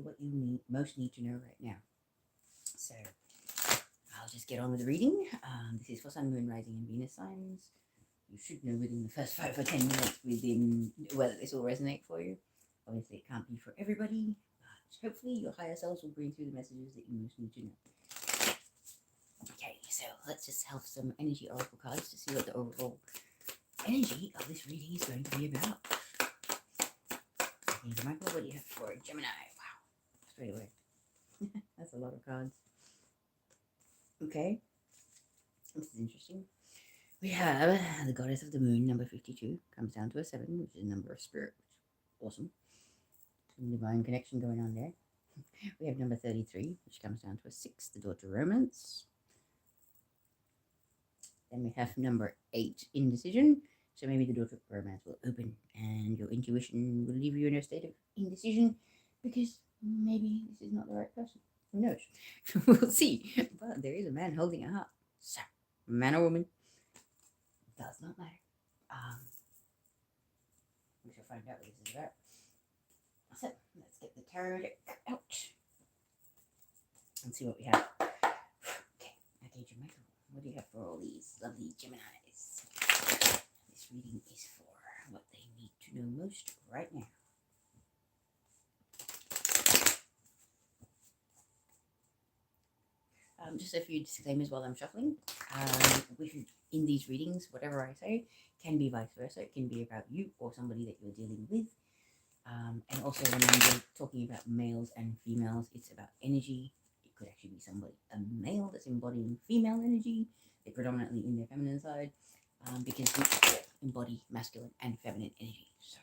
what you most need to know right now. So I'll just get on with the reading. This is for Sun, Moon, Rising, and Venus signs. You should know within the first 5 or 10 minutes within whether this will resonate for you. Obviously, it can't be for everybody, but hopefully your higher selves will bring through the messages that you most need to know. Okay, so let's just have some energy oracle cards to see what the overall energy of this reading is going to be about. Okay, Michael, what do you have for Gemini? Wow, straight away. That's a lot of cards. Okay, this is interesting. We have the goddess of the moon, number 52, comes down to a 7, which is a number of spirit. Awesome. Some divine connection going on there. We have number 33, which comes down to a 6, the daughter romance. Then we have number 8, indecision. So maybe the door of romance will open and your intuition will leave you in a state of indecision because maybe this is not the right person. Who knows? We'll see. But there is a man holding a heart. So, man or woman, does not matter. We shall find out what this is about. So, let's get the tarot deck out and see what we have. Okay, Archangel Michael, what do you have for all these lovely Geminis? This reading is for what they need to know most right now. Just a few disclaimers while I'm shuffling. In these readings, whatever I say can be vice versa. It can be about you or somebody that you're dealing with. And also when I'm talking about males and females, it's about energy. It could actually be somebody, a male that's embodying female energy. They're predominantly in their feminine side because we all embody masculine and feminine energy. So,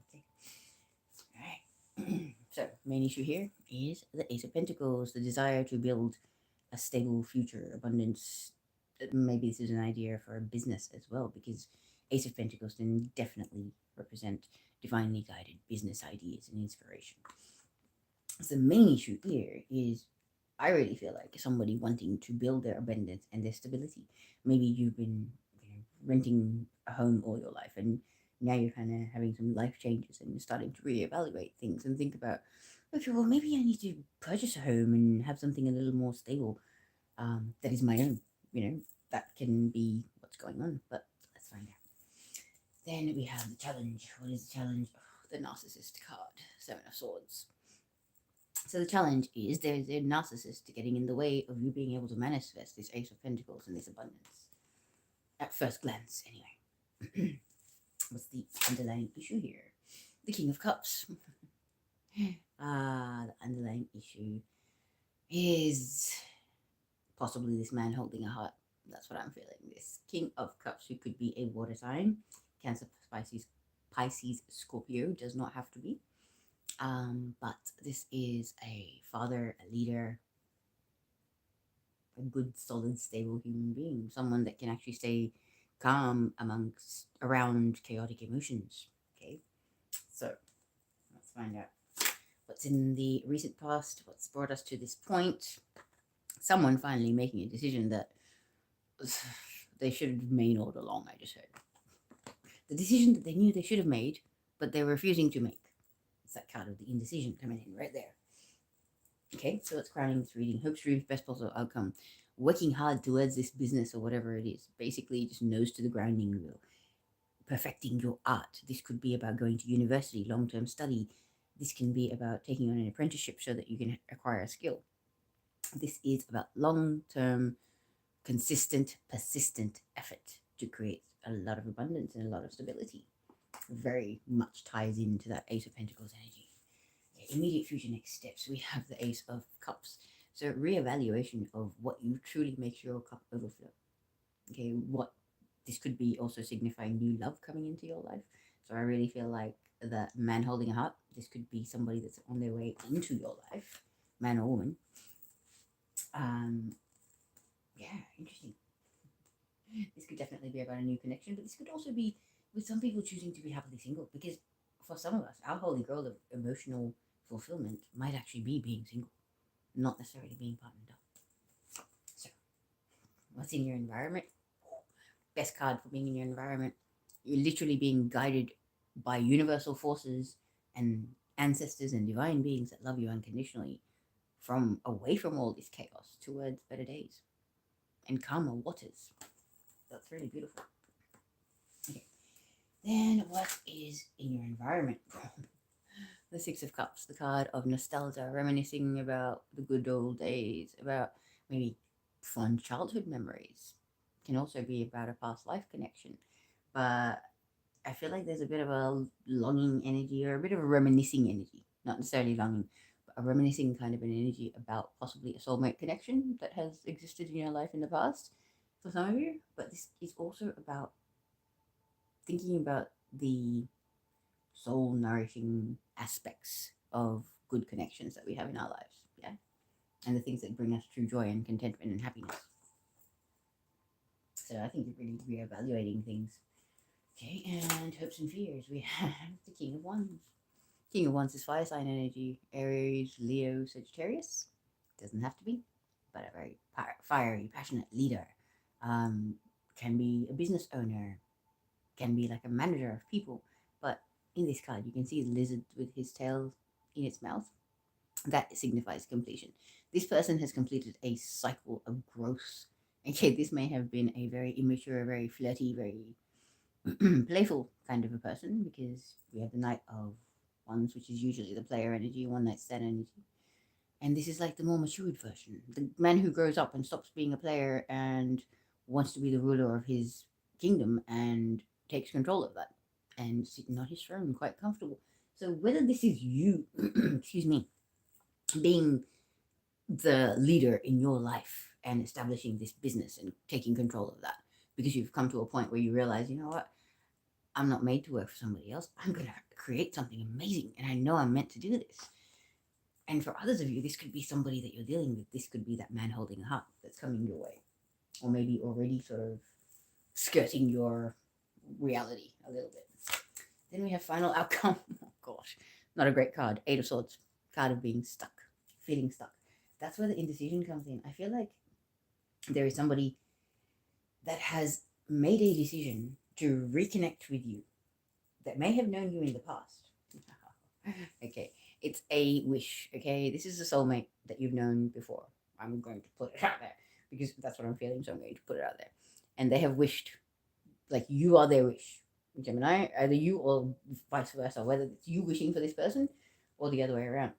okay. All right. So, main issue here is the Ace of Pentacles, the desire to build a stable future, abundance. Maybe this is an idea for a business as well, because Ace of Pentacles can definitely represent divinely guided business ideas and inspiration. So the main issue here is I really feel like somebody wanting to build their abundance and their stability. Maybe you've been renting a home all your life and now you're kind of having some life changes and you're starting to reevaluate things and think about, okay, well, maybe I need to purchase a home and have something a little more stable that is my own. That can be what's going on, but let's find out. Then we have the challenge. What is the challenge? Oh, the narcissist card, 7 of Swords. So the challenge is there's a narcissist getting in the way of you being able to manifest this Ace of Pentacles and this abundance. At first glance, anyway. What's the underlying issue here? The King of Cups. The underlying issue is possibly this man holding a heart. That's what I'm feeling. This King of Cups, who could be a water sign, Cancer, Pisces, Scorpio, does not have to be. But this is a father, a leader, a good, solid, stable human being, someone that can actually stay calm around chaotic emotions. Okay, so let's find out what's in the recent past, what's brought us to this point. Someone finally making a decision that they should have made all along. I just heard the decision that they knew they should have made, but they were refusing to make. It's that card of the indecision coming in right there. Okay, so it's crowning this reading. Hopes, dreams, best possible outcome. Working hard towards this business or whatever it is. Basically, just nose to the grinding wheel. Perfecting your art. This could be about going to university, long-term study. This can be about taking on an apprenticeship so that you can acquire a skill. This is about long-term, consistent, persistent effort to create a lot of abundance and a lot of stability. Very much ties into that Ace of Pentacles energy. Immediate future next steps, we have the Ace of Cups. So reevaluation of what you truly makes your cup overflow. Okay, what this could be also signifying new love coming into your life. So I really feel like the man holding a heart, this could be somebody that's on their way into your life, man or woman. Yeah, interesting. This could definitely be about a new connection, but this could also be with some people choosing to be happily single, because for some of us, our holy grail of emotional fulfillment might actually be being single, not necessarily being partnered up. So, what's in your environment? Best card for being in your environment. You're literally being guided by universal forces and ancestors and divine beings that love you unconditionally from away from all this chaos towards better days and calmer waters. That's really beautiful. Okay. Then what is in your environment? The Six of Cups, the card of nostalgia, reminiscing about the good old days, about maybe fond childhood memories. Can also be about a past life connection. But I feel like there's a bit of a longing energy or a bit of a reminiscing energy, not necessarily longing, but a reminiscing kind of an energy about possibly a soulmate connection that has existed in your life in the past for some of you. But this is also about thinking about the soul nourishing aspects of good connections that we have in our lives. Yeah. And the things that bring us true joy and contentment and happiness. So I think you're really reevaluating things. Okay, and hopes and fears. We have the King of Wands. King of Wands is fire sign energy. Aries, Leo, Sagittarius. Doesn't have to be, but a very fiery, passionate leader. Can be a business owner. Can be like a manager of people. But in this card, you can see the lizard with his tail in its mouth. That signifies completion. This person has completed a cycle of growth. Okay, this may have been a very immature, very flirty, very playful kind of a person, because we have the Knight of Wands, which is usually the player energy, one night stand energy. And this is like the more matured version. The man who grows up and stops being a player and wants to be the ruler of his kingdom and takes control of that and sitting on his throne quite comfortable. So whether this is you, excuse me, being the leader in your life and establishing this business and taking control of that, because you've come to a point where you realize, you know what, I'm not made to work for somebody else. I'm going to create something amazing, and I know I'm meant to do this. And for others of you, this could be somebody that you're dealing with. This could be that man holding a heart that's coming your way, or maybe already sort of skirting your reality a little bit. Then we have final outcome. Oh gosh, not a great card. Eight of Swords, card of being stuck, feeling stuck. That's where the indecision comes in. I feel like there is somebody that has made a decision to reconnect with you that may have known you in the past. Okay, it's a wish. Okay, this is a soulmate that you've known before. I'm going to put it out there because that's what I'm feeling, so I'm going to put it out there. And they have wished, like you are their wish. Gemini, either you or vice versa, whether it's you wishing for this person or the other way around.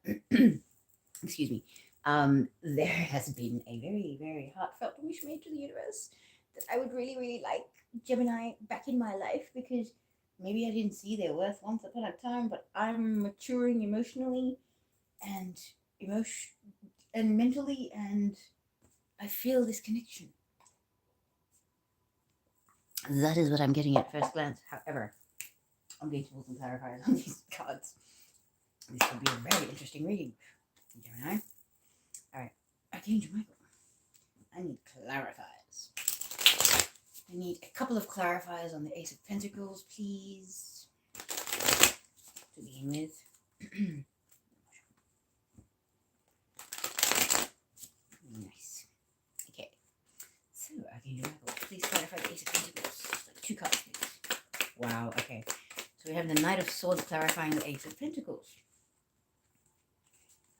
Excuse me. There has been a very, very heartfelt wish made to the universe that I would really, really like Gemini back in my life, because maybe I didn't see their worth once upon a time, but I'm maturing emotionally and mentally, and I feel this connection. That is what I'm getting at first glance. However, I'm going to pull some clarifiers on these cards. This could be a very interesting reading, Gemini. All right, Archangel Michael. I need clarifiers. I need a couple of clarifiers on the Ace of Pentacles, please, to begin with. Nice. Okay. So, Archangel Michael, please clarify the Ace of Pentacles. Like 2 cards, please. Wow, okay. So we have the Knight of Swords clarifying the Ace of Pentacles.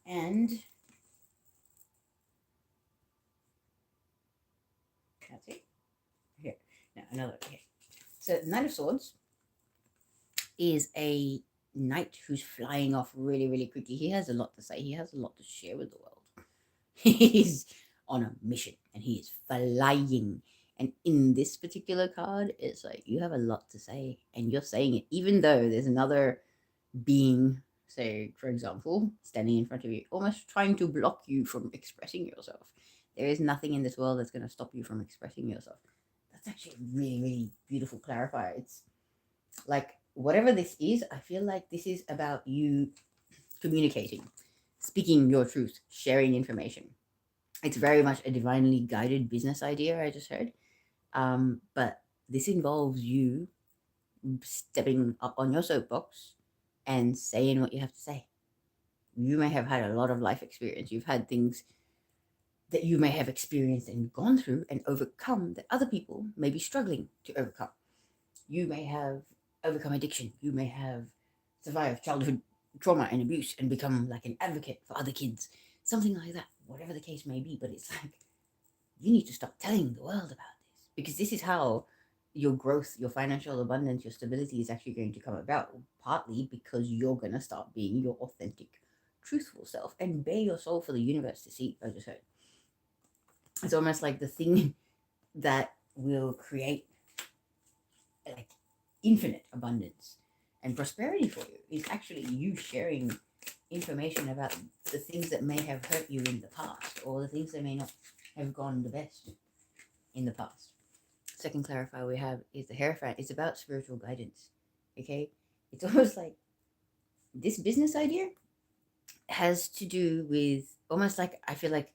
And that's it. Here. Now, another. Okay. So, the Knight of Swords is a knight who's flying off really, really quickly. He has a lot to say. He has a lot to share with the world. He's on a mission and he is flying. And in this particular card, it's like you have a lot to say and you're saying it, even though there's another being, say, for example, standing in front of you, almost trying to block you from expressing yourself. There is nothing in this world that's going to stop you from expressing yourself. That's actually a really, really beautiful clarifier. It's like, whatever this is, I feel like this is about you communicating, speaking your truth, sharing information. It's very much a divinely guided business idea, I just heard. But this involves you stepping up on your soapbox and saying what you have to say. You may have had a lot of life experience. You've had things that you may have experienced and gone through and overcome that other people may be struggling to overcome. You may have overcome addiction. You may have survived childhood trauma and abuse and become like an advocate for other kids, something like that, whatever the case may be. But it's like, you need to start telling the world about this, because this is how your growth, your financial abundance, your stability is actually going to come about, partly because you're going to start being your authentic, truthful self and bare your soul for the universe to see. I just heard it's almost like the thing that will create like infinite abundance and prosperity for you is actually you sharing information about the things that may have hurt you in the past, or the things that may not have gone the best in the past. Second clarifier we have is the Hierophant. It's about spiritual guidance. Okay? It's almost like this business idea has to do with almost like, I feel like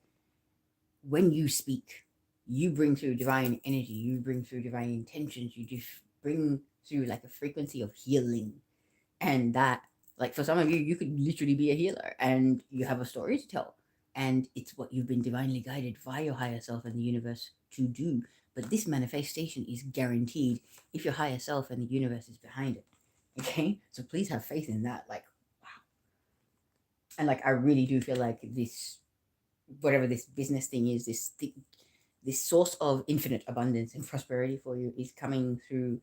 when you speak, you bring through divine energy, you bring through divine intentions, you just bring through like a frequency of healing. And that, like for some of you, you could literally be a healer and you have a story to tell. And it's what you've been divinely guided via your higher self and the universe to do. But this manifestation is guaranteed if your higher self and the universe is behind it. Okay? So please have faith in that. Like, wow. And like, I really do feel like this, whatever this business thing is, this source of infinite abundance and prosperity for you is coming through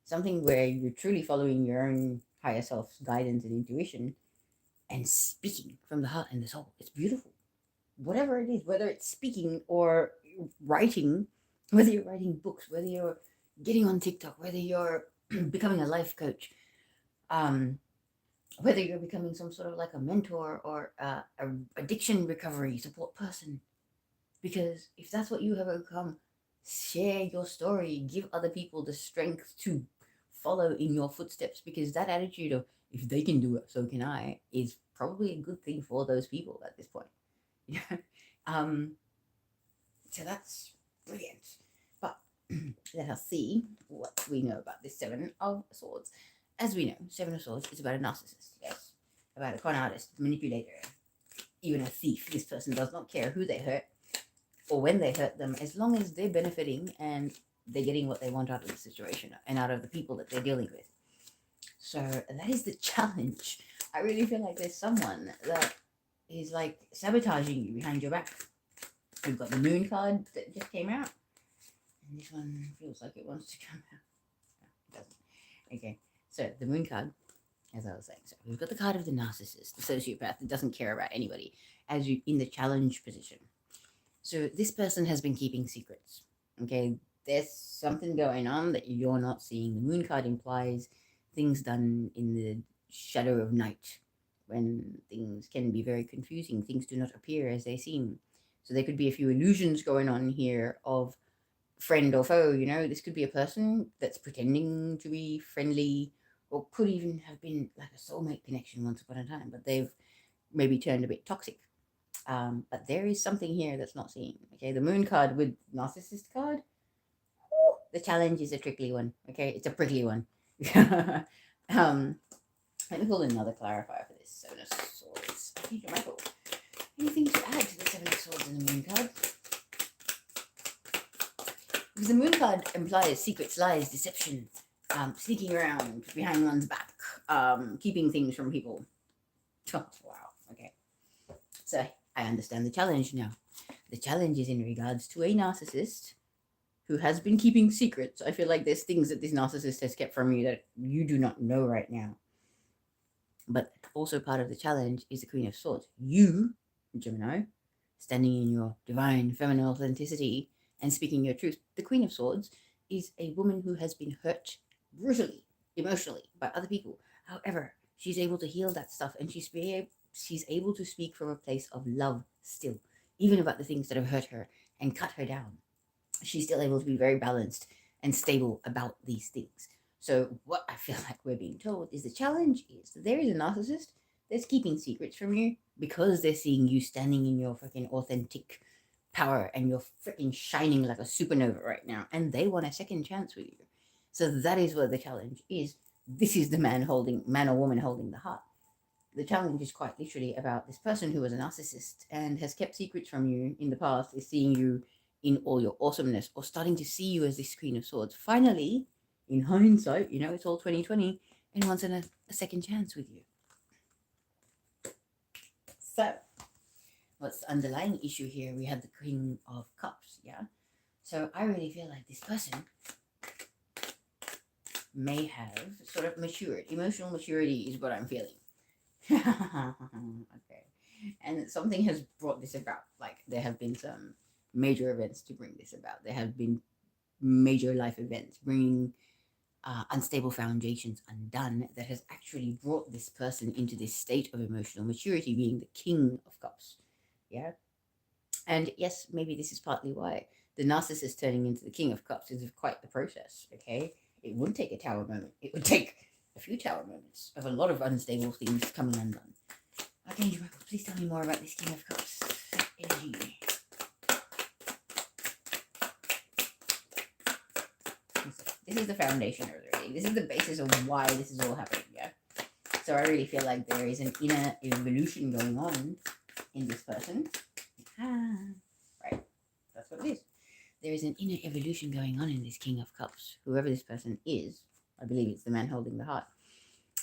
something where you're truly following your own higher self's guidance and intuition and speaking from the heart and the soul. It's beautiful. Whatever it is, whether it's speaking or writing, whether you're writing books, whether you're getting on TikTok, whether you're becoming a life coach, whether you're becoming some sort of like a mentor or a addiction recovery support person. Because if that's what you have overcome, share your story, give other people the strength to follow in your footsteps, because that attitude of if they can do it, so can I is probably a good thing for those people at this point. Yeah. So that's brilliant. But let us see what we know about this Seven of Swords. As we know, Seven of Swords is about a narcissist, yes, about a con artist, manipulator, even a thief. This person does not care who they hurt or when they hurt them, as long as they're benefiting and they're getting what they want out of the situation and out of the people that they're dealing with. So that is the challenge. I really feel like there's someone that is like sabotaging you behind your back. We've got the Moon card that just came out, and this one feels like it wants to come out. No, it doesn't. Okay, so the Moon card, as I was saying, so we've got the card of the narcissist, the sociopath that doesn't care about anybody, as you in the challenge position. So this person has been keeping secrets. Okay, there's something going on that you're not seeing. The Moon card implies things done in the shadow of night, when things can be very confusing. Things do not appear as they seem. So there could be a few illusions going on here of friend or foe. You know, this could be a person that's pretending to be friendly, or could even have been like a soulmate connection once upon a time, but they've maybe turned a bit toxic. But there is something here that's not seen. Okay, the Moon card with narcissist card. The challenge is a tricky one. Okay, it's a prickly one. Let me pull another clarifier for this. Seven of Swords. Peter Michael, anything to add to the Seven of Swords and the Moon card? Because the Moon card implies secrets, lies, deception, sneaking around behind one's back, keeping things from people. Oh, wow. Okay. So I understand the challenge now. The challenge is in regards to a narcissist who has been keeping secrets. I feel like there's things that this narcissist has kept from you that you do not know right now. But also part of the challenge is the Queen of Swords. You, Gemini, standing in your divine feminine authenticity and speaking your truth. The Queen of Swords is a woman who has been hurt brutally, emotionally, by other people. However, she's able to heal that stuff, and she's able to speak from a place of love still, even about the things that have hurt her and cut her down. She's still able to be very balanced and stable about these things. So what I feel like we're being told is the challenge is that there is a narcissist that's keeping secrets from you because they're seeing you standing in your freaking authentic power and you're freaking shining like a supernova right now, and they want a second chance with you. So that is what the challenge is. This is the man or woman holding the heart. The challenge is quite literally about this person who was a narcissist and has kept secrets from you in the past, is seeing you in all your awesomeness, or starting to see you as this Queen of Swords. Finally, in hindsight, it's all 2020, and wants a second chance with you. So, what's the underlying issue here? We have the King of Cups, yeah? So I really feel like this person may have sort of matured. Emotional maturity is what I'm feeling. Okay. And something has brought this about. Like, there have been some major events to bring this about. There have been major life events bringing unstable foundations undone that has actually brought this person into this state of emotional maturity, being the King of Cups. Yeah. And yes, maybe this is partly why the narcissist turning into the King of Cups is quite the process. Okay. It would take a tower moment. It would take a few tower moments of a lot of unstable things coming undone. Archangel Michael, please tell me more about this King of Cups energy. This is the foundation of the reading. This is the basis of why this is all happening, yeah? So I really feel like there is an inner evolution going on in this person. Right. That's what it is. There is an inner evolution going on in this King of Cups. Whoever this person is, I believe it's the man holding the heart.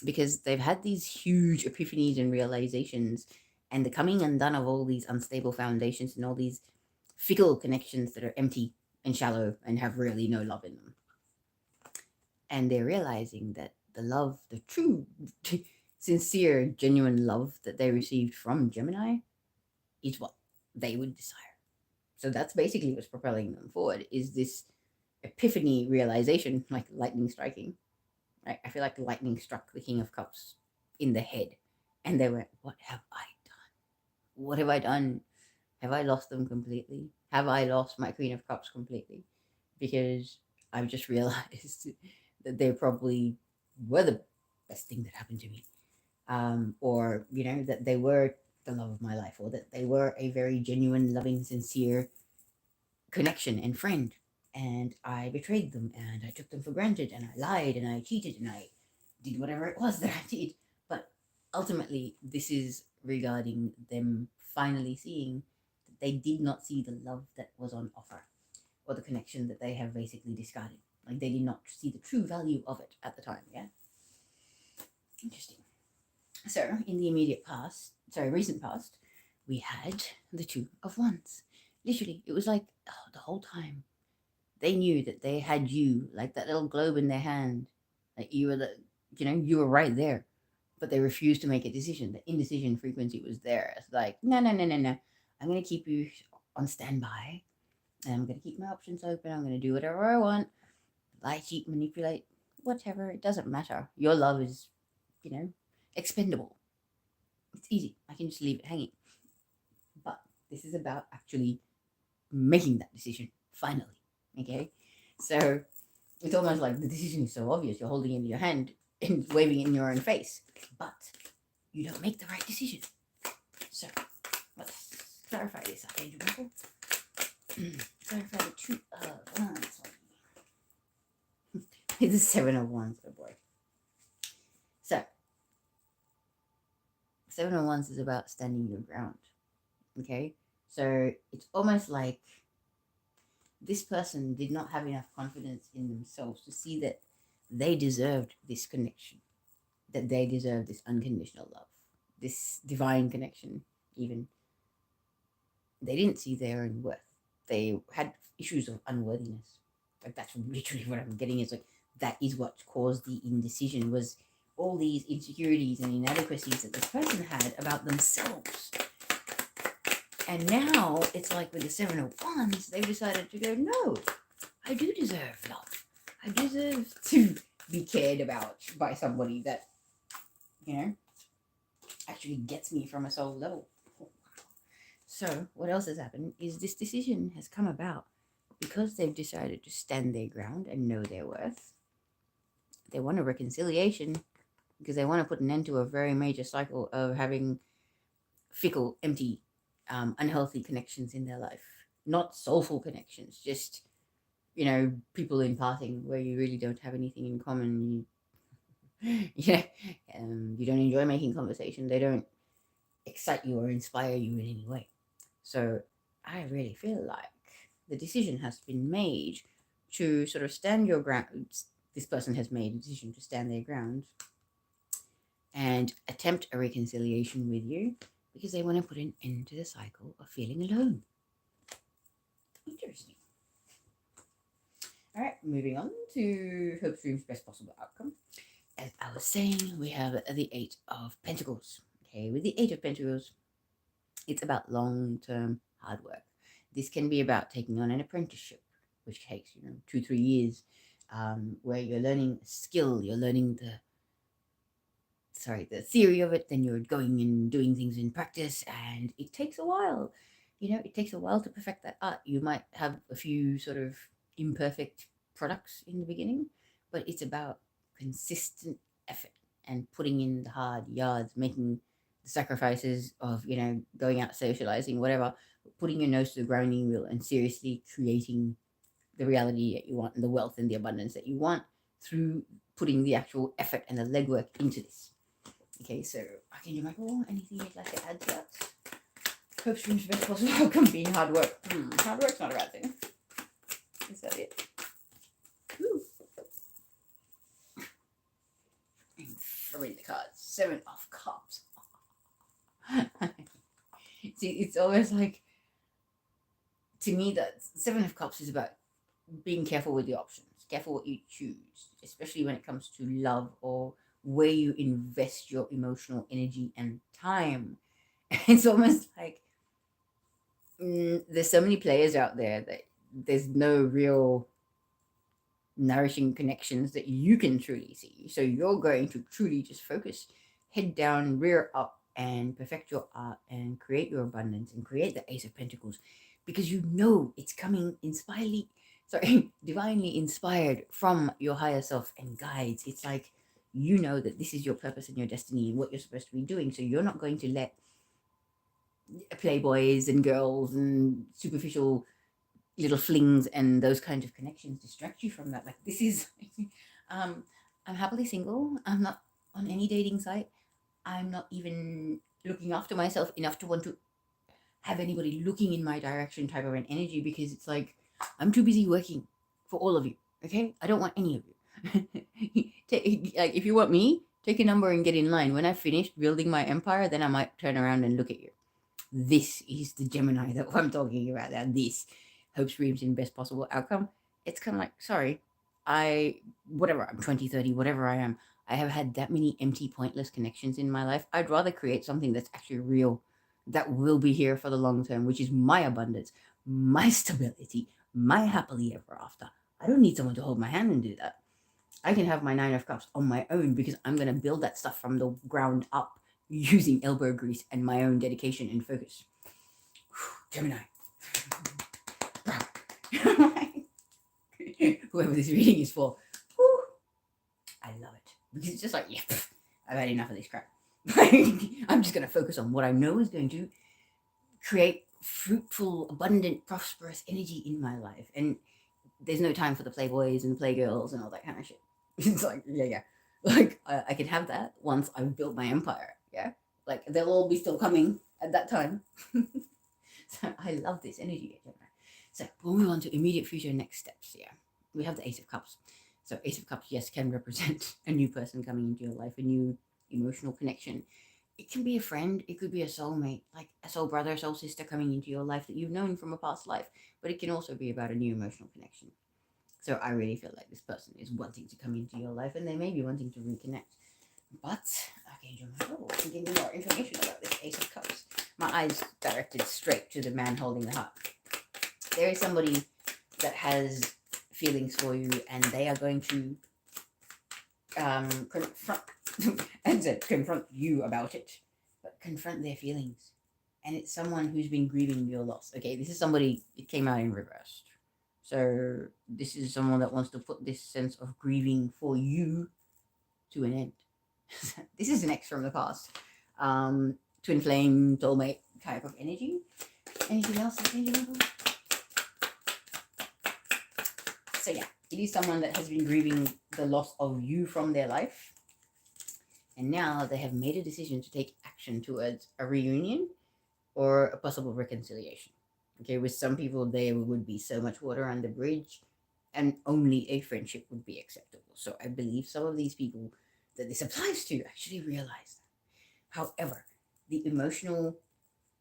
Because they've had these huge epiphanies and realizations, and the coming undone of all these unstable foundations and all these fickle connections that are empty and shallow and have really no love in them. And they're realizing that the love, the true, sincere, genuine love that they received from Gemini is what they would desire. So that's basically what's propelling them forward, is this epiphany realization, like lightning striking. Right? I feel like lightning struck the King of Cups in the head. And they went, what have I done? What have I done? Have I lost them completely? Have I lost my Queen of Cups completely? Because I've just realized that they probably were the best thing that happened to me. Or, that they were the love of my life, or that they were a very genuine, loving, sincere connection and friend. And I betrayed them, and I took them for granted, and I lied, and I cheated, and I did whatever it was that I did. But ultimately, this is regarding them finally seeing that they did not see the love that was on offer, or the connection that they have basically discarded. Like, they did not see the true value of it at the time, yeah? Interesting. So, in the recent past, we had the Two of Wands. Literally, it was like the whole time they knew that they had you, like that little globe in their hand, like you were you were right there, but they refused to make a decision. The indecision frequency was there. It's like, no, I'm going to keep you on standby, and I'm going to keep my options open. I'm going to do whatever I want, lie, cheat, manipulate, whatever. It doesn't matter. Your love is, expendable. It's easy. I can just leave it hanging. But this is about actually making that decision finally. Okay, so it's almost like the decision is so obvious. You're holding it in your hand and waving it in your own face, but you don't make the right decision. So let's clarify this, Archangel Michael. Clarify the Two of Wands. It's the Seven of Wands, oh boy. So, Seven of Wands is about standing your ground. Okay, so it's almost like this person did not have enough confidence in themselves to see that they deserved this connection, that they deserved this unconditional love, this divine connection, even. They didn't see their own worth. They had issues of unworthiness. Like, that's literally what I'm getting, is like, that is what caused the indecision, was all these insecurities and inadequacies that this person had about themselves. And now it's like with the Seven of Wands, they've decided to go, no, I do deserve love. I deserve to be cared about by somebody that, actually gets me from a soul level. So what else has happened is this decision has come about because they've decided to stand their ground and know their worth. They want a reconciliation because they want to put an end to a very major cycle of having fickle, empty, unhealthy connections in their life. Not soulful connections, just, people in passing where you really don't have anything in common. You don't enjoy making conversation. They don't excite you or inspire you in any way. So I really feel like the decision has been made to sort of stand your ground. This person has made a decision to stand their ground and attempt a reconciliation with you, because they want to put an end to the cycle of feeling alone. Interesting. All right, moving on to Hope Stream's best possible outcome. As I was saying, we have the Eight of Pentacles. Okay, with the Eight of Pentacles, it's about long-term hard work. This can be about taking on an apprenticeship, which takes 2-3 years, where you're learning a skill, you're learning the theory of it, then you're going and doing things in practice, and it takes a while. It takes a while to perfect that art. You might have a few sort of imperfect products in the beginning, but it's about consistent effort and putting in the hard yards, making the sacrifices of, going out socializing, whatever, putting your nose to the grinding wheel and seriously creating the reality that you want and the wealth and the abundance that you want through putting the actual effort and the legwork into this. Okay, so I can do my call. Anything you'd like to add to that? Hope Stream's best possible outcome being hard work. Hard work's not a bad thing. Is that it? Ooh. And throwing the cards. 7 of Cups. See, it's always like, to me, that 7 of Cups is about being careful with the options, careful what you choose, especially when it comes to love or where you invest your emotional energy and time. It's almost like there's so many players out there that there's no real nourishing connections that you can truly see. So you're going to truly just focus, head down, rear up, and perfect your art and create your abundance and create the Ace of Pentacles, because it's coming divinely inspired from your higher self and guides. It's like that this is your purpose and your destiny and what you're supposed to be doing. So you're not going to let playboys and girls and superficial little flings and those kinds of connections distract you from that. Like, this is I'm happily single. I'm not on any dating site. I'm not even looking after myself enough to want to have anybody looking in my direction type of an energy, because it's like, I'm too busy working for all of you. Okay, I don't want any of you. Like, if you want me, take a number and get in line. When I've finished building my empire, then I might turn around and look at you. This is the Gemini that I'm talking about now. This Hope Streams in best possible outcome. It's kind of like, sorry, I'm 20, 30, whatever I am. I have had that many empty, pointless connections in my life. I'd rather create something that's actually real, that will be here for the long term, which is my abundance, my stability, my happily ever after. I don't need someone to hold my hand and do that. I can have my 9 of Cups on my own, because I'm going to build that stuff from the ground up using elbow grease and my own dedication and focus. Gemini. Whoever this reading is for, I love it. Because it's just like, I've had enough of this crap. I'm just going to focus on what I know is going to create fruitful, abundant, prosperous energy in my life. And there's no time for the playboys and the playgirls and all that kind of shit. It's like, like, I can have that once I've built my empire. Like, they'll all be still coming at that time. So I love this energy. So we'll move on to immediate future next steps. We have the Ace of Cups. So Ace of Cups, yes, can represent a new person coming into your life, a new emotional connection. It can be a friend, it could be a soulmate, like a soul brother, soul sister coming into your life that you've known from a past life. But it can also be about a new emotional connection. So I really feel like this person is wanting to come into your life, and they may be wanting to reconnect. But Archangel Michael can give me more information about this Ace of Cups. My eyes directed straight to the man holding the heart. There is somebody that has feelings for you, and they are going to confront you about it, but confront their feelings. And it's someone who's been grieving your loss. Okay, this is somebody, it came out in reverse. So this is someone that wants to put this sense of grieving for you to an end. This is an ex from the past. Twin flame, soulmate type of energy. Anything else? So it is someone that has been grieving the loss of you from their life. And now they have made a decision to take action towards a reunion or a possible reconciliation. Okay, with some people, there would be so much water under the bridge, and only a friendship would be acceptable. So I believe some of these people that this applies to actually realize that. However, the emotional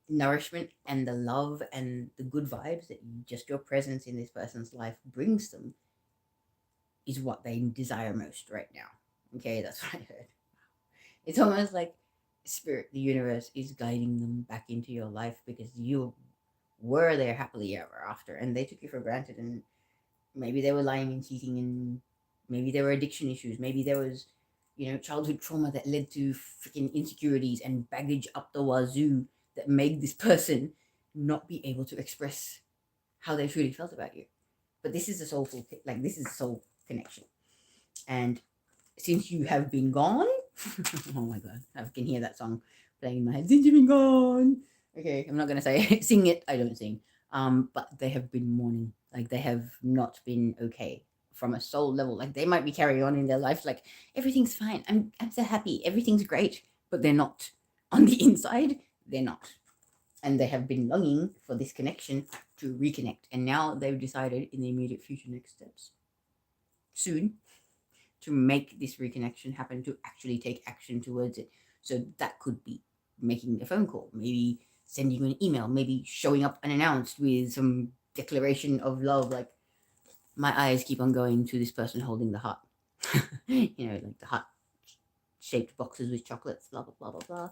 nourishment and the love and the good vibes that just your presence in this person's life brings them is what they desire most right now. Okay, that's what I heard. It's almost like spirit, the universe is guiding them back into your life because you were there happily ever after and they took you for granted, and maybe they were lying and cheating, and maybe there were addiction issues, maybe there was, childhood trauma that led to freaking insecurities and baggage up the wazoo that made this person not be able to express how they truly felt about you. But this is a soulful, like this is a soul connection. And since you have been gone, oh my god, I can hear that song playing in my head. Since you've been gone. Okay, I'm not gonna say sing it. I don't sing. But they have been mourning. Like they have not been okay from a soul level. Like they might be carrying on in their life. Like everything's fine. I'm so happy. Everything's great. But they're not. On the inside, they're not. And they have been longing for this connection to reconnect. And now they've decided in the immediate future, next steps, soon, to make this reconnection happen, to actually take action towards it. So that could be making a phone call, maybe sending you an email, maybe showing up unannounced with some declaration of love, like my eyes keep on going to this person holding the heart. Like the heart shaped boxes with chocolates, blah blah blah blah blah.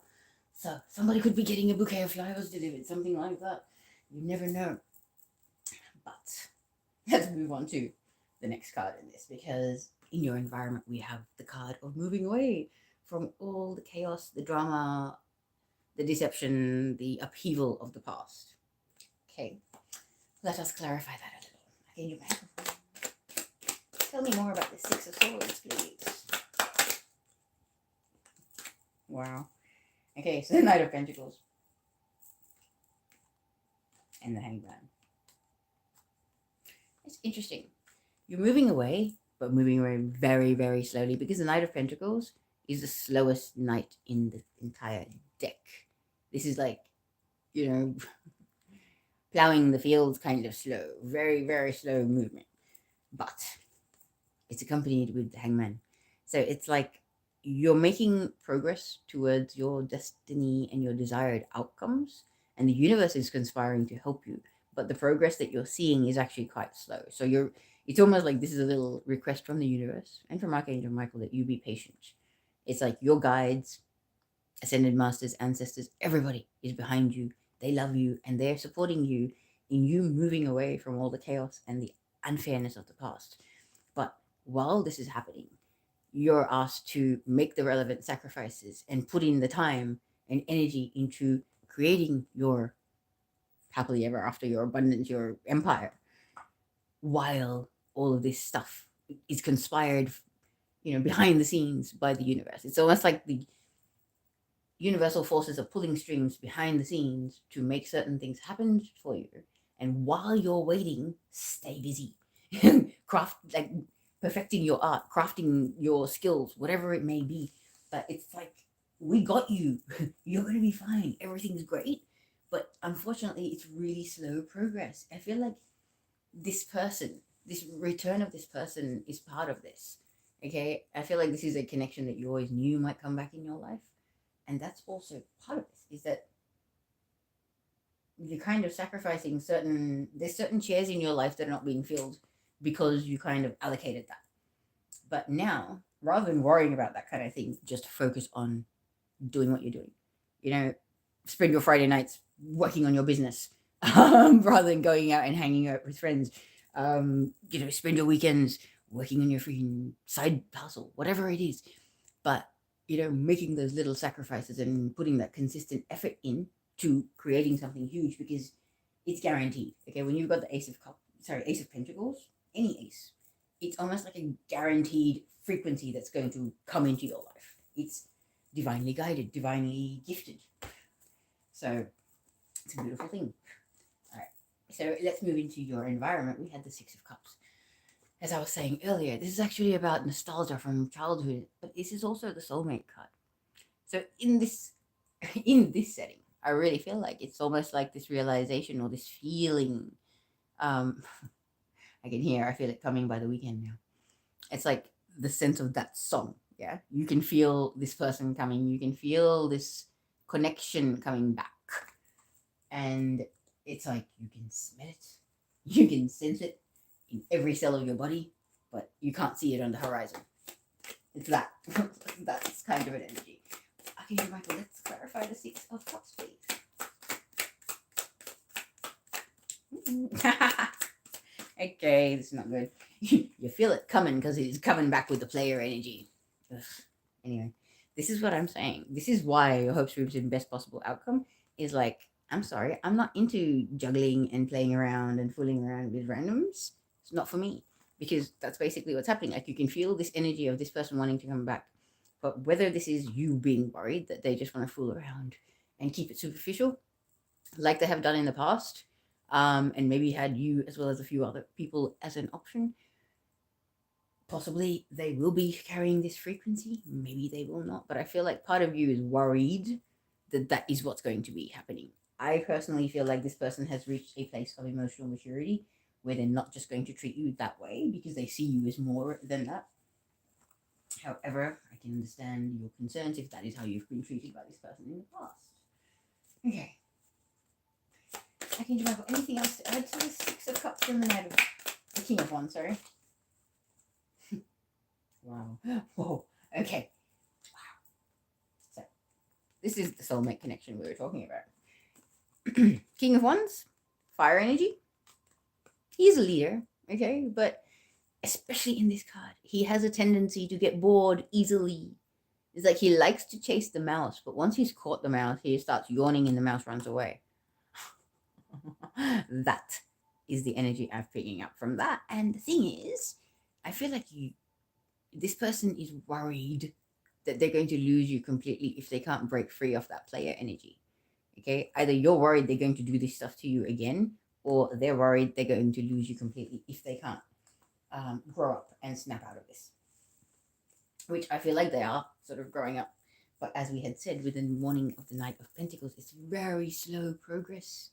So somebody could be getting a bouquet of flowers delivered, something like that. You never know. But let's move on to the next card in this, because in your environment we have the card of moving away from all the chaos, the drama, the deception, the upheaval of the past. Okay, let us clarify that a little. Okay, you may. Tell me more about the Six of Swords, please. Wow. Okay, so the Knight of Pentacles and the Hangman. It's interesting. You're moving away, but moving away very, very slowly, because the Knight of Pentacles is the slowest knight in the entire deck. This is like, plowing the fields kind of slow. Very, very slow movement. But it's accompanied with the Hangman. So it's like you're making progress towards your destiny and your desired outcomes, and the universe is conspiring to help you. But the progress that you're seeing is actually quite slow. So it's almost like this is a little request from the universe and from Archangel Michael that you be patient. It's like your guides, ascended masters, ancestors, everybody is behind you. They love you and they're supporting you in you moving away from all the chaos and the unfairness of the past. But while this is happening, you're asked to make the relevant sacrifices and put in the time and energy into creating your happily ever after, your abundance, your empire, while all of this stuff is conspired, behind the scenes by the universe. It's almost like the universal forces are pulling strings behind the scenes to make certain things happen for you. And while you're waiting, stay busy. Like perfecting your art, crafting your skills, whatever it may be. But it's like, we got you. You're going to be fine. Everything's great. But unfortunately, it's really slow progress. I feel like this return of this person is part of this. Okay? I feel like this is a connection that you always knew might come back in your life. And that's also part of this, is that you're kind of sacrificing there's certain chairs in your life that are not being filled because you kind of allocated that. But now, rather than worrying about that kind of thing, just focus on doing what you're doing. Spend your Friday nights working on your business rather than going out and hanging out with friends. Spend your weekends working on your freaking side hustle, whatever it is. But, making those little sacrifices and putting that consistent effort in to creating something huge, because it's guaranteed. Okay, when you've got the Ace of Pentacles, any ace, it's almost like a guaranteed frequency that's going to come into your life. It's divinely guided, divinely gifted. So it's a beautiful thing. All right, so let's move into your environment. We had the Six of Cups. As I was saying earlier, this is actually about nostalgia from childhood, but this is also the soulmate card. So in this setting, I really feel like it's almost like this realization or this feeling. I feel it coming by the weekend now. It's like the sense of that song. Yeah, you can feel this person coming. You can feel this connection coming back. And it's like you can smell it, you can sense it in every cell of your body, but you can't see it on the horizon. It's that. That's kind of an energy. Okay, Michael, let's clarify the Six of Cups, please. Okay, this is not good. You feel it coming because it's coming back with the player energy. Ugh. Anyway, this is what I'm saying. This is why your hopes, dreams, and best possible outcome is like, I'm sorry, I'm not into juggling and playing around and fooling around with randoms. It's not for me, because that's basically what's happening. Like, you can feel this energy of this person wanting to come back, but whether this is you being worried that they just want to fool around and keep it superficial, like they have done in the past, and maybe had you as well as a few other people as an option, possibly they will be carrying this frequency, maybe they will not, but I feel like part of you is worried that that is what's going to be happening. I personally feel like this person has reached a place of emotional maturity where they're not just going to treat you that way because they see you as more than that. However, I can understand your concerns if that is how you've been treated by this person in the past. Okay. Okay, do you have anything else to add to the Six of Cups and the King of Wands, sorry? Wow. Whoa. Okay. Wow. So, this is the soulmate connection we were talking about. King of Wands, fire energy. He's a leader, okay? But especially in this card, he has a tendency to get bored easily. It's like he likes to chase the mouse, but once he's caught the mouse, he starts yawning and the mouse runs away. That is the energy I'm picking up from that. And the thing is, I feel like this person is worried that they're going to lose you completely if they can't break free of that player energy. Okay, either you're worried they're going to do this stuff to you again, or they're worried they're going to lose you completely if they can't grow up and snap out of this. Which I feel like they are sort of growing up. But as we had said with the warning of the Knight of Pentacles, it's very slow progress.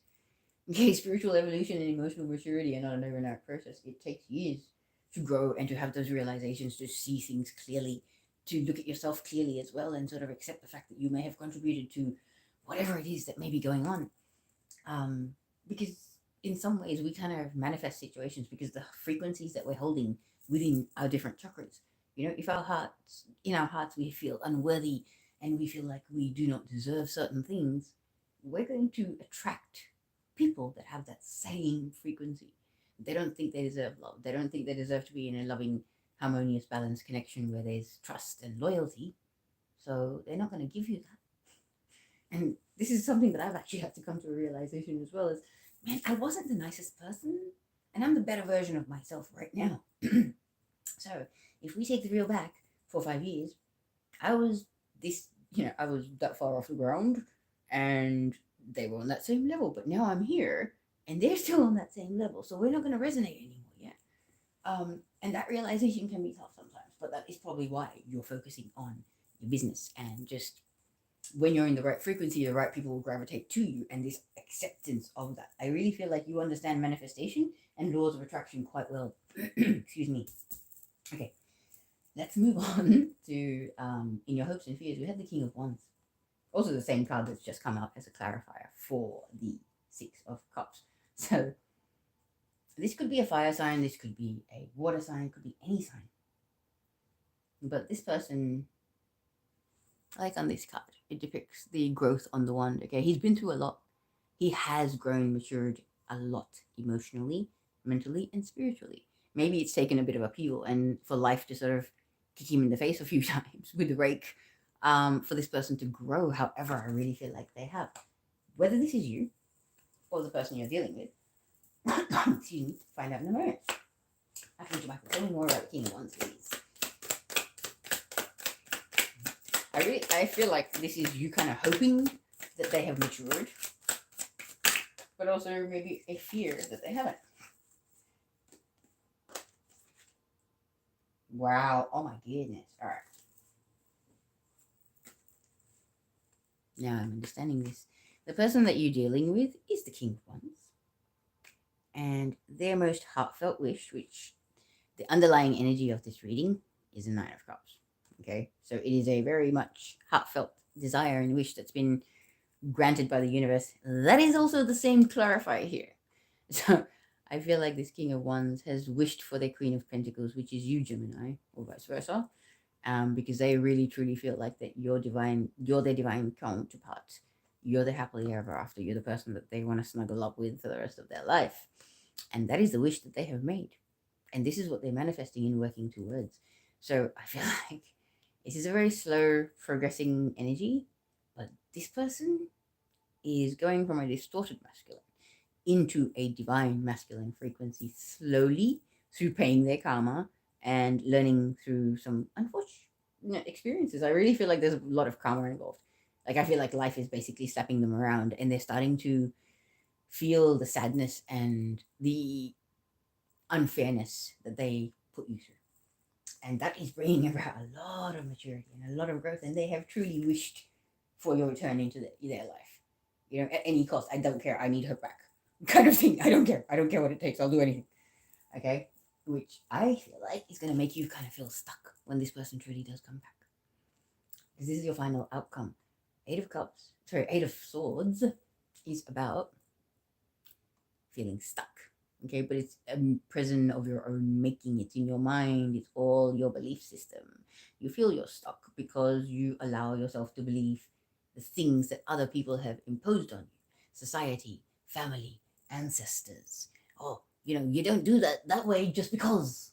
Okay, spiritual evolution and emotional maturity are not an overnight process. It takes years to grow and to have those realizations, to see things clearly, to look at yourself clearly as well, and sort of accept the fact that you may have contributed to whatever it is that may be going on. Because in some ways we kind of manifest situations because the frequencies that we're holding within our different chakras. You know, if in our hearts we feel unworthy and we feel like we do not deserve certain things, we're going to attract people that have that same frequency. They don't think they deserve love. They don't think they deserve to be in a loving, harmonious, balanced connection where there's trust and loyalty. So they're not going to give you that. And this is something that I've actually had to come to a realization as well, is, man, I wasn't the nicest person, and I'm the better version of myself right now. So if we take the reel back 4 or 5 years, I was I was that far off the ground, and they were on that same level, but now I'm here, and they're still on that same level, so we're not going to resonate anymore yet. And that realization can be tough sometimes, but that is probably why you're focusing on your business, and just when you're in the right frequency, the right people will gravitate to you, and this acceptance of that. I really feel like you understand manifestation and laws of attraction quite well. Excuse me. Okay, let's move on to in your hopes and fears. We had the King of Wands, also the same card that's just come out as a clarifier for the Six of Cups. So this could be a fire sign, this could be a water sign, could be any sign. But this person, like on this card, it depicts the growth on the wand. Okay, he's been through a lot. He has grown, matured a lot emotionally, mentally, and spiritually. Maybe it's taken a bit of upheaval and for life to sort of kick him in the face a few times with the rake, for this person to grow. However, I really feel like they have. Whether this is you or the person you're dealing with, excuse me, find out in a moment. Archangel Michael, tell me more about the King of Wands, please. I feel like this is you kind of hoping that they have matured, but also maybe a fear that they haven't. Wow. Oh my goodness. All right. Now I'm understanding this. The person that you're dealing with is the King of Wands. And their most heartfelt wish, which the underlying energy of this reading is the Nine of Cups. Okay? So it is a very much heartfelt desire and wish that's been granted by the universe, that is also the same clarifier here. So I feel like this King of Wands has wished for their Queen of Pentacles, which is you, Gemini, or vice versa, because they really truly feel like that you're their divine counterpart. You're the happily ever after. You're the person that they want to snuggle up with for the rest of their life. And that is the wish that they have made. And this is what they're manifesting and working towards. So I feel like this is a very slow progressing energy, but this person is going from a distorted masculine into a divine masculine frequency slowly through paying their karma and learning through some unfortunate experiences. I really feel like there's a lot of karma involved. Like I feel like life is basically slapping them around and they're starting to feel the sadness and the unfairness that they put you through. And that is bringing about a lot of maturity and a lot of growth. And they have truly wished for your return into their life. You know, at any cost. I don't care. I need her back. Kind of thing. I don't care. I don't care what it takes. I'll do anything. Okay? Which I feel like is going to make you kind of feel stuck when this person truly does come back. Because this is your final outcome. Eight of Swords is about feeling stuck. Okay, but it's a prison of your own making. It's in your mind. It's all your belief system. You feel you're stuck because you allow yourself to believe the things that other people have imposed on you. Society, family, ancestors. Oh, you don't do that way just because.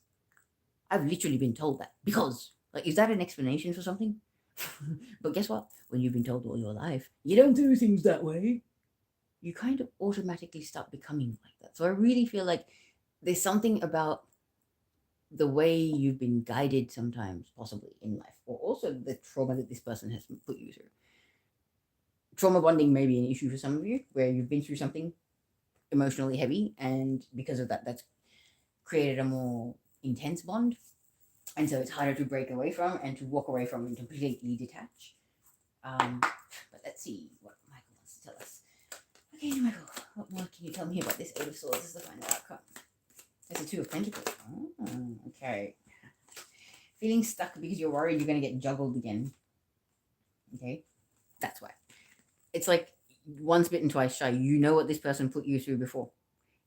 I've literally been told that. Because. Like, is that an explanation for something? But guess what? When you've been told all your life, you don't do things that way, you kind of automatically start becoming like that. So I really feel like there's something about the way you've been guided sometimes, possibly in life, or also the trauma that this person has put you through. Trauma bonding may be an issue for some of you, where you've been through something emotionally heavy, and because of that, that's created a more intense bond. And so it's harder to break away from and to walk away from and completely detach. But let's see what Michael wants to tell us. Okay, Michael, what more can you tell me about this Eight of Swords? This is the final outcome. There's a Two of Pentacles. Oh, okay. Feeling stuck because you're worried you're going to get juggled again. Okay? That's why. It's like once bitten, twice shy. You know what this person put you through before.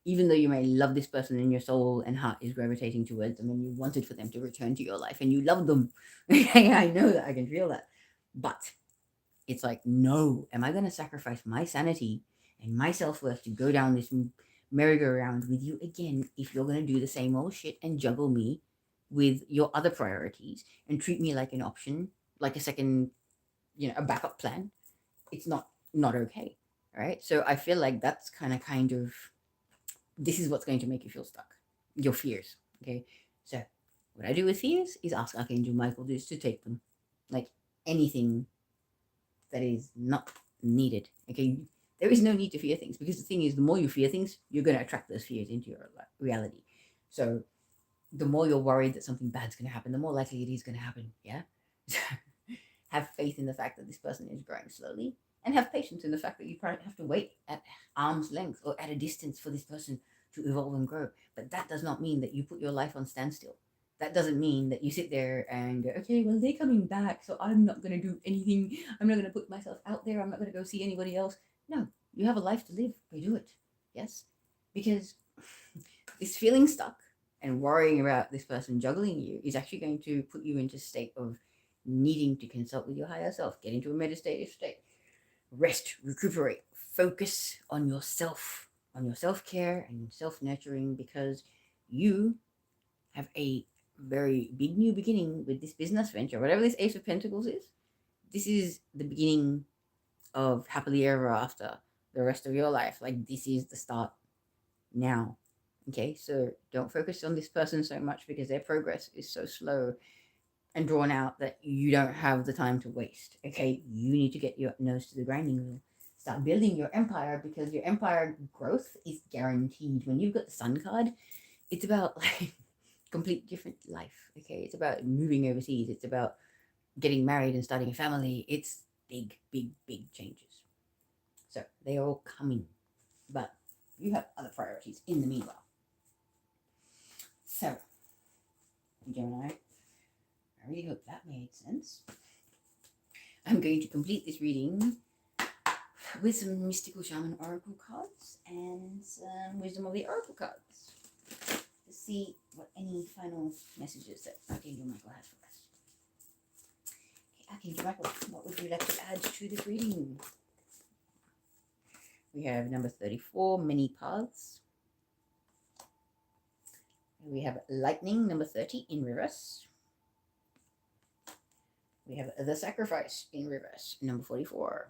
Even though you may love this person and your soul and heart is gravitating towards them and you wanted for them to return to your life and you love them. I know that. I can feel that. But it's like, no, am I going to sacrifice my sanity and my self-worth to go down this merry-go-round with you again if you're going to do the same old shit and juggle me with your other priorities and treat me like an option, like a second, a backup plan? It's not okay, right? So I feel like that's kind of this is what's going to make you feel stuck. Your fears, okay? So what I do with fears is ask Archangel Michael just to take them. Like anything that is not needed, okay? There is no need to fear things, because the thing is, the more you fear things, you're going to attract those fears into your reality. So the more you're worried that something bad's going to happen, the more likely it is going to happen, yeah? Have faith in the fact that this person is growing slowly, and have patience in the fact that you probably have to wait at arm's length or at a distance for this person to evolve and grow. But that does not mean that you put your life on standstill. That doesn't mean that you sit there and go, okay, well, they're coming back, so I'm not going to do anything. I'm not going to put myself out there. I'm not going to go see anybody else. No, you have a life to live. Go do it. Yes? Because this feeling stuck and worrying about this person juggling you is actually going to put you into a state of needing to consult with your higher self, get into a meditative state, rest, recuperate, focus on yourself, on your self-care and self-nurturing, because you have a very big new beginning with this business venture. Whatever this Ace of Pentacles is, this is the beginning of happily ever after the rest of your life. Like, this is the start now. Okay, so don't focus on this person so much, because their progress is so slow and drawn out that you don't have the time to waste. Okay, you need to get your nose to the grinding wheel. Start building your empire, because your empire growth is guaranteed. When you've got the Sun card, it's about like complete different life. Okay, it's about moving overseas. It's about getting married and starting a family. It's big, big, big changes. So they are all coming, but you have other priorities in the meanwhile. So, Gemini, I really hope that made sense. I'm going to complete this reading with some mystical shaman oracle cards and some wisdom of the oracle cards to see what any final messages that Archangel Michael has for us. Okay, Archangel Michael, what would you like to add to this reading? We have number 34, many paths. We have lightning, number 30, in reverse. We have the sacrifice in reverse, number 44.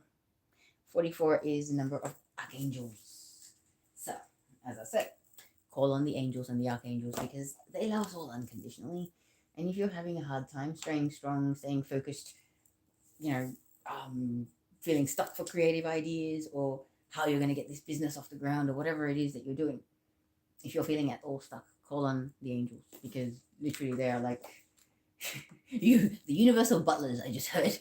44 is the number of archangels. So, as I said, call on the angels and the archangels because they love us all unconditionally. And if you're having a hard time staying strong, staying focused, feeling stuck for creative ideas or how you're going to get this business off the ground or whatever it is that you're doing, if you're feeling at all stuck, call on the angels because literally they are like the universal butlers. I just heard.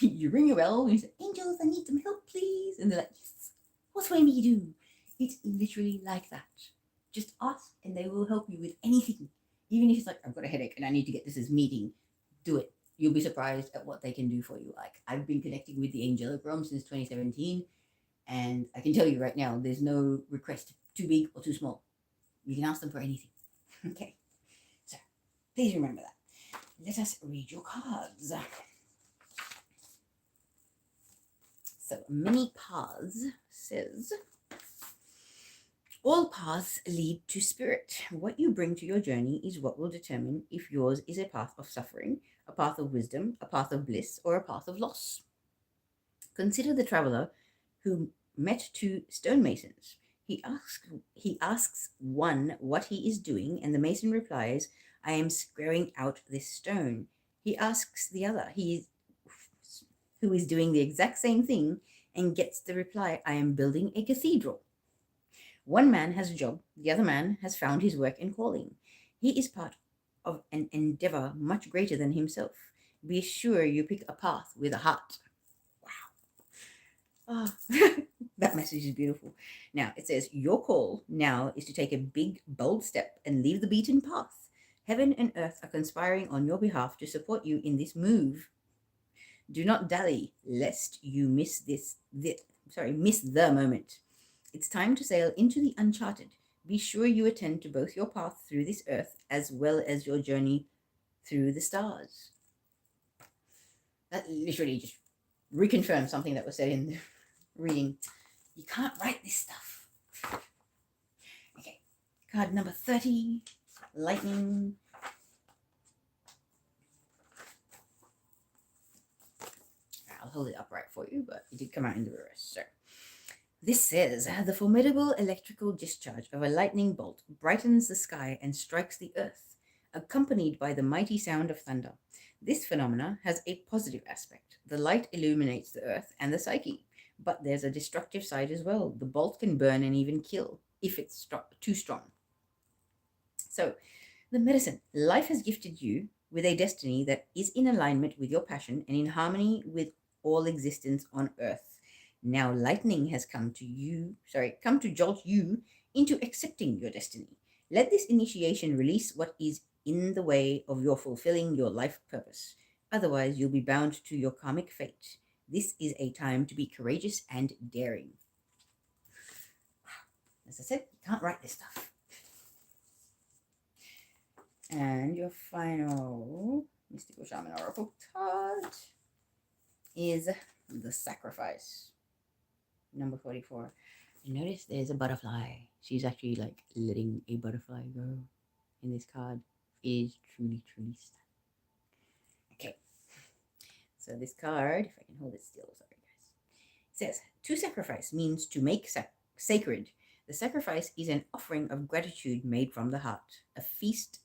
You ring a bell and you say, angels, I need some help, please. And they're like, yes, what may we do? It's literally like that. Just ask and they will help you with anything. Even if it's like, I've got a headache and I need to get this meeting, do it. You'll be surprised at what they can do for you. Like, I've been connecting with the angelic realm since 2017. And I can tell you right now, there's no request too big or too small. You can ask them for anything. Okay. So, please remember that. Let us read your cards. So, many paths says, all paths lead to spirit. What you bring to your journey is what will determine if yours is a path of suffering, a path of wisdom, a path of bliss, or a path of loss. Consider the traveler who met two stonemasons. He asks one what he is doing, and the mason replies, I am squaring out this stone. He asks the other, who is doing the exact same thing, and gets the reply, I am building a cathedral. One man has a job, the other man has found his work and calling. He is part of an endeavor much greater than himself. Be sure you pick a path with a heart. Wow. Oh, that message is beautiful. Now, it says, your call now is to take a big, bold step and leave the beaten path. Heaven and earth are conspiring on your behalf to support you in this move. Do not dally, lest you miss the moment. It's time to sail into the uncharted. Be sure you attend to both your path through this earth as well as your journey through the stars. That literally just reconfirms something that was said in the reading. You can't write this stuff. Okay, card number 30, lightning. I'll hold it upright for you, but it did come out in the reverse. So, this says, the formidable electrical discharge of a lightning bolt brightens the sky and strikes the earth, accompanied by the mighty sound of thunder. This phenomena has a positive aspect. The light illuminates the earth and the psyche, but there's a destructive side as well. The bolt can burn and even kill if it's too strong. So, the medicine. Life has gifted you with a destiny that is in alignment with your passion and in harmony with all existence on earth. Now lightning has come to jolt you into accepting your destiny. Let this initiation release what is in the way of your fulfilling your life purpose. Otherwise, you'll be bound to your karmic fate. This is a time to be courageous and daring. As I said, you can't write this stuff. And your final mystical shaman oracle card is the sacrifice. Number 44. Notice there's a butterfly. She's actually like letting a butterfly go in this card. Is truly, truly stunning. Okay. So this card, if I can hold it still, sorry guys. It says, to sacrifice means to make sacred. The sacrifice is an offering of gratitude made from the heart. A feast,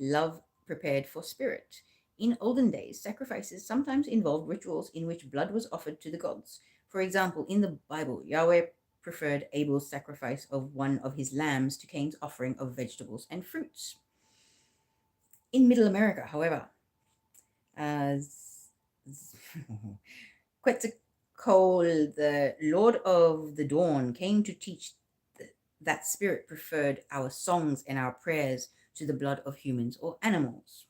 love prepared for spirit. In olden days, sacrifices sometimes involved rituals in which blood was offered to the gods. For example, in the Bible, Yahweh preferred Abel's sacrifice of one of his lambs to Cain's offering of vegetables and fruits. In Middle America, however, Quetzalcoatl, the Lord of the Dawn, came to teach that spirit preferred our songs and our prayers to the blood of humans or animals.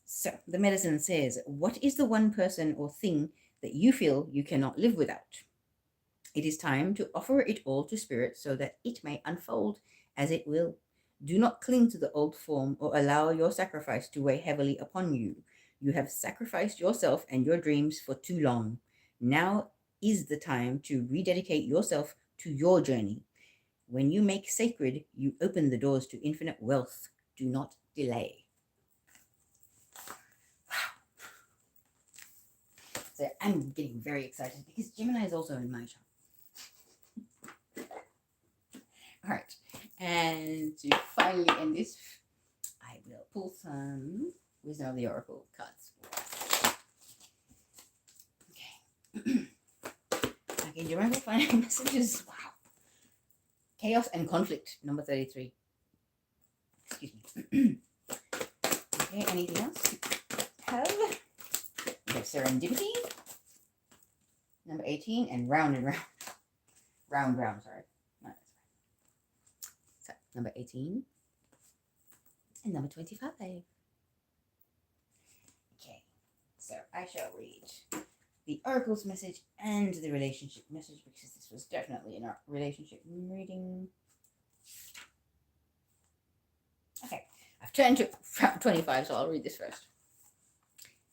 So, the medicine says, what is the one person or thing that you feel you cannot live without. It is time to offer it all to Spirit so that it may unfold as it will. Do not cling to the old form or allow your sacrifice to weigh heavily upon you. You have sacrificed yourself and your dreams for too long. Now is the time to rededicate yourself to your journey. When you make sacred, you open the doors to infinite wealth. Do not delay. So I'm getting very excited because Gemini is also in my chart. All right, and to finally end this, I will pull some Wisdom of the Oracle cards. Okay. Okay, do you remember finding messages? Wow. Chaos and conflict, number 33. Excuse me. Okay, anything else? We have serendipity, number 18, and round and round. Round, sorry. No, that's right. So, number 18 and number 25. Okay, so I shall read the Oracle's message and the relationship message because this was definitely a relationship reading. Okay, I've turned to 25, so I'll read this first.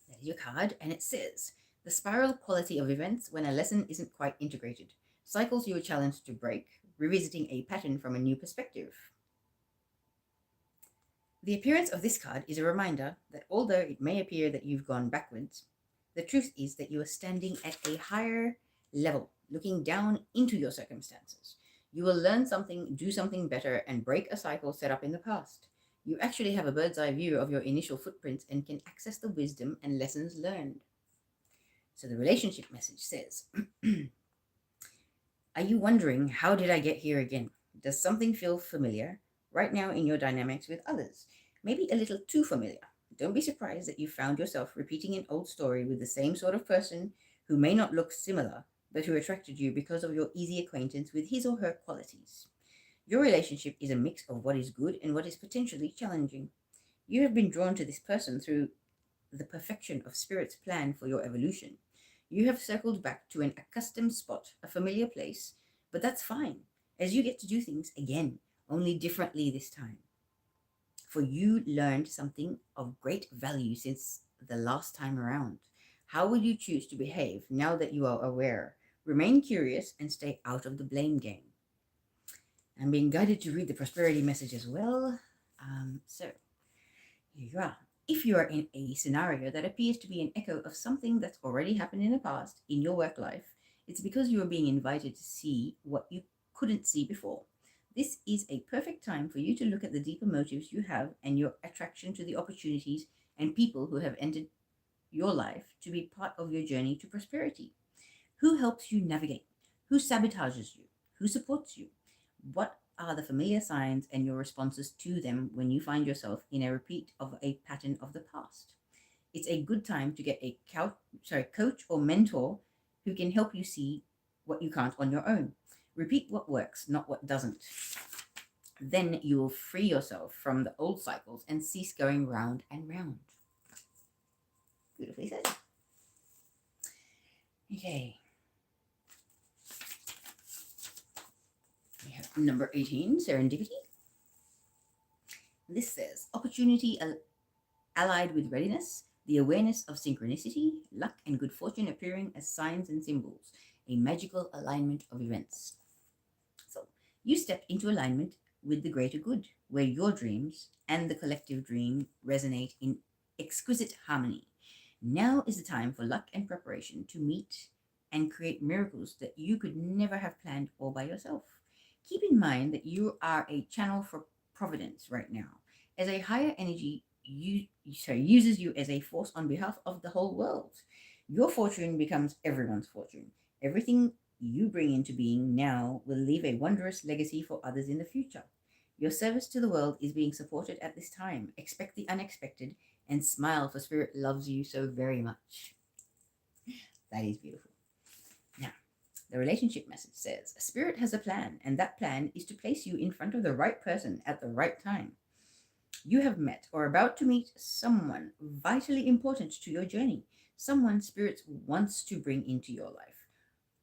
That is your card, and it says, the spiral quality of events when a lesson isn't quite integrated. Cycles you are challenged to break, revisiting a pattern from a new perspective. The appearance of this card is a reminder that although it may appear that you've gone backwards, the truth is that you are standing at a higher level, looking down into your circumstances. You will learn something, do something better, and break a cycle set up in the past. You actually have a bird's eye view of your initial footprints and can access the wisdom and lessons learned. So the relationship message says, are you wondering, how did I get here again? Does something feel familiar right now in your dynamics with others? Maybe a little too familiar. Don't be surprised that you found yourself repeating an old story with the same sort of person who may not look similar, but who attracted you because of your easy acquaintance with his or her qualities. Your relationship is a mix of what is good and what is potentially challenging. You have been drawn to this person through the perfection of Spirit's plan for your evolution. You have circled back to an accustomed spot, a familiar place, but that's fine, as you get to do things again, only differently this time. For you learned something of great value since the last time around. How will you choose to behave now that you are aware? Remain curious and stay out of the blame game. I'm being guided to read the prosperity message as well. So here you are. If you are in a scenario that appears to be an echo of something that's already happened in the past in your work life, it's because you are being invited to see what you couldn't see before. This is a perfect time for you to look at the deeper motives you have and your attraction to the opportunities and people who have entered your life to be part of your journey to prosperity. Who helps you navigate? Who sabotages you? Who supports you? What are the familiar signs and your responses to them when you find yourself in a repeat of a pattern of the past? It's a good time to get a coach or mentor who can help you see what you can't on your own. Repeat what works, not what doesn't. Then you will free yourself from the old cycles and cease going round and round. Beautifully said. Okay. We have number 18, serendipity. This says, opportunity allied with readiness, the awareness of synchronicity, luck and good fortune appearing as signs and symbols, a magical alignment of events. So you step into alignment with the greater good, where your dreams and the collective dream resonate in exquisite harmony. Now is the time for luck and preparation to meet and create miracles that you could never have planned all by yourself. Keep in mind that you are a channel for providence right now, as a higher energy uses you as a force on behalf of the whole world. Your fortune becomes everyone's fortune. Everything you bring into being now will leave a wondrous legacy for others in the future. Your service to the world is being supported at this time. Expect the unexpected and smile, for Spirit loves you so very much. That is beautiful. Now, the relationship message says, Spirit has a plan, and that plan is to place you in front of the right person at the right time. You have met or about to meet someone vitally important to your journey, someone Spirit wants to bring into your life.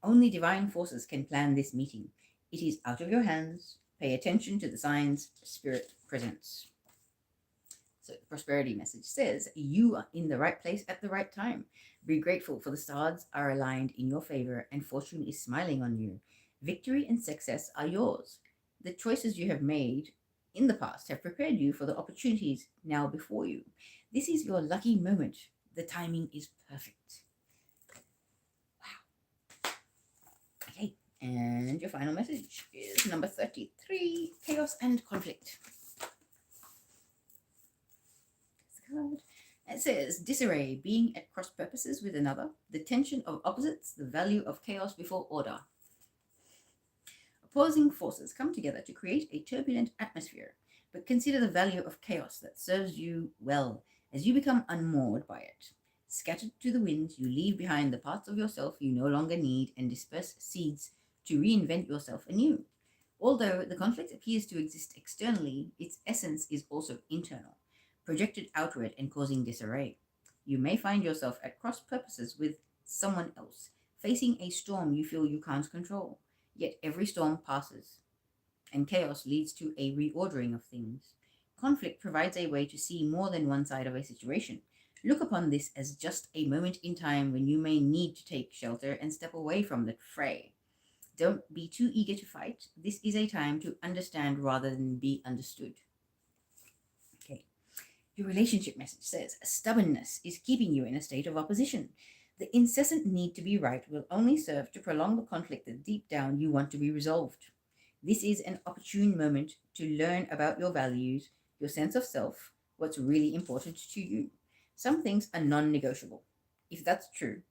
Only divine forces can plan this meeting. It is out of your hands. Pay attention to the signs Spirit presents. So the prosperity message says, you are in the right place at the right time. Be grateful, for the stars are aligned in your favor and fortune is smiling on you. Victory and success are yours. The choices you have made in the past have prepared you for the opportunities now before you. This is your lucky moment. The timing is perfect. Wow. Okay, and your final message is number 33, chaos and conflict. It says, disarray, being at cross purposes with another, the tension of opposites, the value of chaos before order. Opposing forces come together to create a turbulent atmosphere, but consider the value of chaos that serves you well as you become unmoored by it. Scattered to the winds, you leave behind the parts of yourself you no longer need and disperse seeds to reinvent yourself anew. Although the conflict appears to exist externally, its essence is also internal, projected outward and causing disarray. You may find yourself at cross purposes with someone else, facing a storm you feel you can't control. Yet every storm passes, and chaos leads to a reordering of things. Conflict provides a way to see more than one side of a situation. Look upon this as just a moment in time when you may need to take shelter and step away from the fray. Don't be too eager to fight. This is a time to understand rather than be understood. Okay. Your relationship message says, stubbornness is keeping you in a state of opposition. The incessant need to be right will only serve to prolong the conflict that deep down you want to be resolved. This is an opportune moment to learn about your values, your sense of self, what's really important to you. Some things are non-negotiable. If that's true,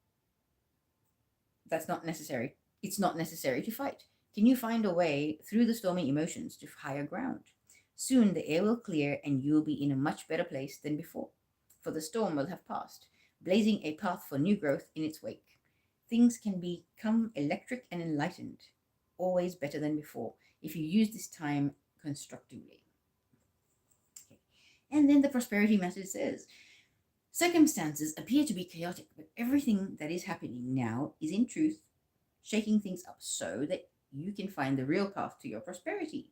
that's not necessary. It's not necessary to fight. Can you find a way through the stormy emotions to higher ground? Soon the air will clear and you will be in a much better place than before, for the storm will have passed, blazing a path for new growth in its wake. Things can become electric and enlightened, always better than before, if you use this time constructively. Okay. And then the prosperity message says, circumstances appear to be chaotic, but everything that is happening now is in truth shaking things up so that you can find the real path to your prosperity.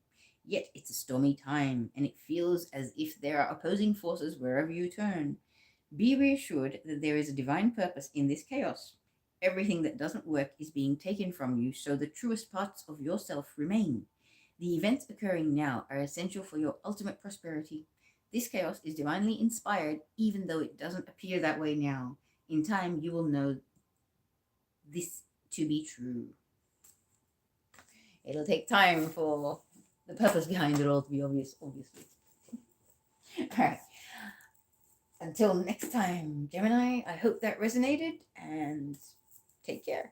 Yet it's a stormy time, and it feels as if there are opposing forces wherever you turn. Be reassured that there is a divine purpose in this chaos. Everything that doesn't work is being taken from you, so the truest parts of yourself remain. The events occurring now are essential for your ultimate prosperity. This chaos is divinely inspired, even though it doesn't appear that way now. In time, you will know this to be true. It'll take time for the purpose behind it all to be obvious, obviously. All right. Until next time, Gemini, I hope that resonated, and take care.